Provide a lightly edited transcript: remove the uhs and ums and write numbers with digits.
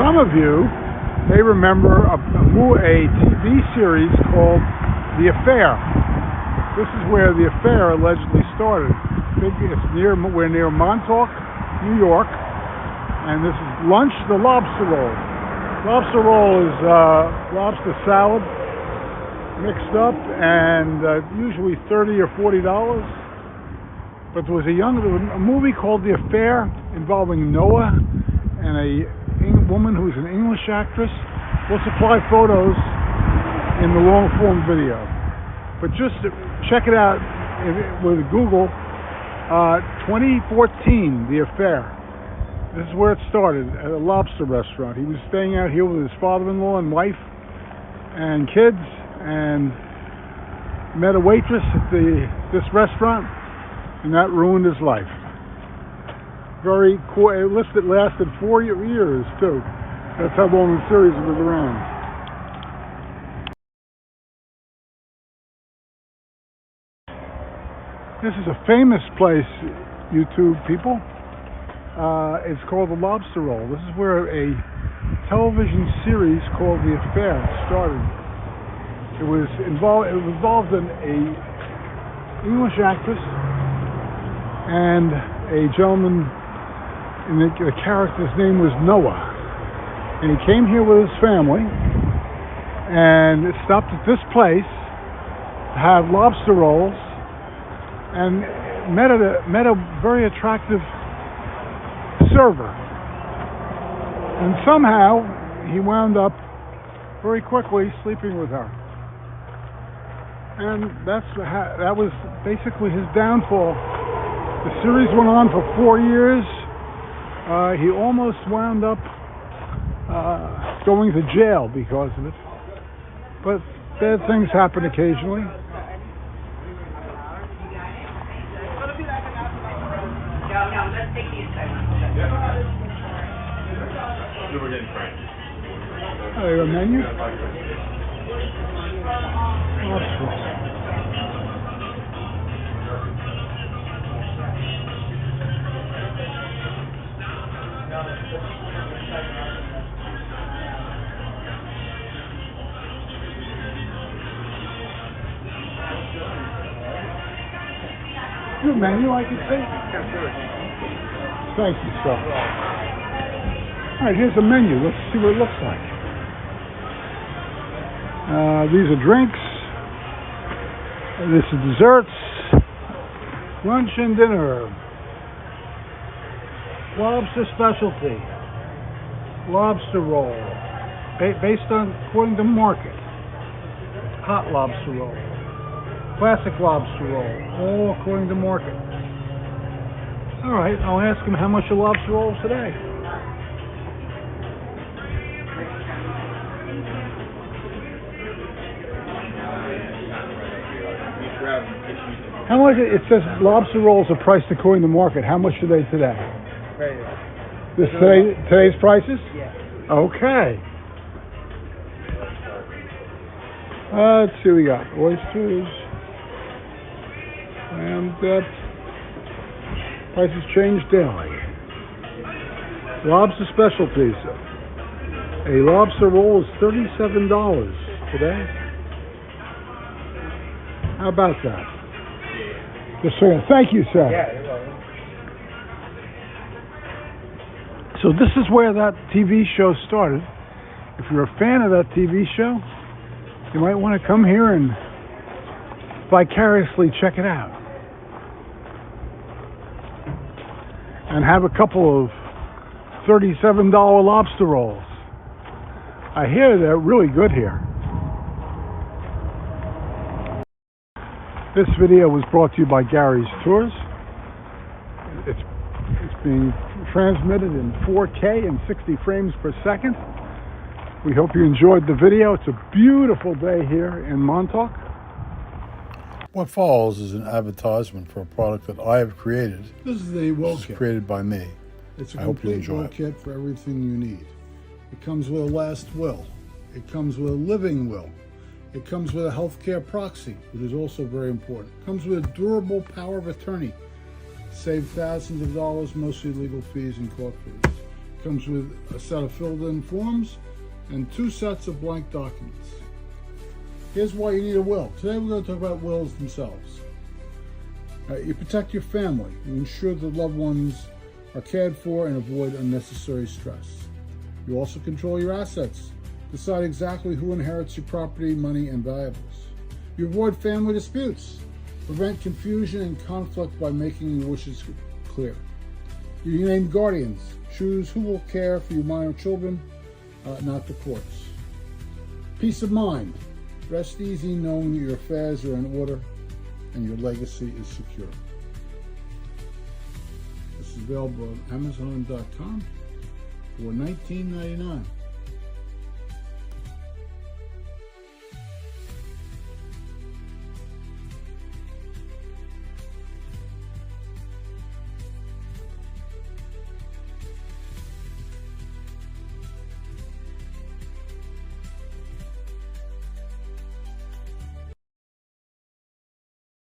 some of you may remember a TV series called The Affair. This is where The Affair allegedly started. We're near Montauk, New York, and this is lunch, the Lobster Roll. Lobster Roll is lobster salad mixed up, and usually $30 or $40. But there was a movie called The Affair involving Noah and a woman who's an English actress. We'll supply photos in the long form video. But just check it out with Google. 2014, The Affair. This is where it started, at a lobster restaurant. He was staying out here with his father-in-law and wife and kids, and met a waitress at this restaurant, and that ruined his life. Very cool. It lasted 4 years too. That's how long the series was around. This is a famous place, YouTube people. It's called the Lobster Roll. This is where a television series called The Affair started. It was involved in a English actress and a gentleman, and the character's name was Noah. And he came here with his family and stopped at this place to have lobster rolls, and met a very attractive server. And somehow he wound up very quickly sleeping with her. And that was basically his downfall. The series went on for 4 years. He almost wound up going to jail because of it. But bad things happen occasionally. Oh, you have a menu? Your menu, I can see? Thank you, sir. All right, here's the menu. Let's see what it looks like. These are drinks. This is desserts. Lunch and dinner. Lobster specialty. Lobster roll. Based on, according to market. Hot lobster roll. Classic lobster roll. All according to market. All right, I'll ask him how much a lobster roll is today. How much? It says lobster rolls are priced according to market. How much are they today? Today's prices? Yeah. Okay. Let's see what we got. Oysters. And prices change daily. Lobster specialties. A lobster roll is $37 today. How about that? Yes, sir. Thank you, sir. Yeah, you're welcome. So this is where that TV show started. If you're a fan of that TV show, you might want to come here and vicariously check it out. And have a couple of $37 lobster rolls. I hear they're really good here. This video was brought to you by Gary's Tours. It's being transmitted in 4K and 60 frames per second. We hope you enjoyed the video. It's a beautiful day here in Montauk. What follows is an advertisement for a product that I have created. This is the will It's kit. created by me. It's a I hope you complete enjoy will it. kit for everything you need. It comes with a last will. It comes with a living will. It comes with a healthcare proxy, which is also very important. It comes with a durable power of attorney. Save thousands of dollars, mostly legal fees and court fees. It comes with a set of filled-in forms and 2 sets of blank documents. Here's why you need a will. Today we're going to talk about wills themselves. You protect your family. You ensure that loved ones are cared for and avoid unnecessary stress. You also control your assets. Decide exactly who inherits your property, money, and valuables. You avoid family disputes. Prevent confusion and conflict by making your wishes clear. You name guardians. Choose who will care for your minor children, not the courts. Peace of mind. Rest easy knowing that your affairs are in order and your legacy is secure. This is available on Amazon.com for $19.99.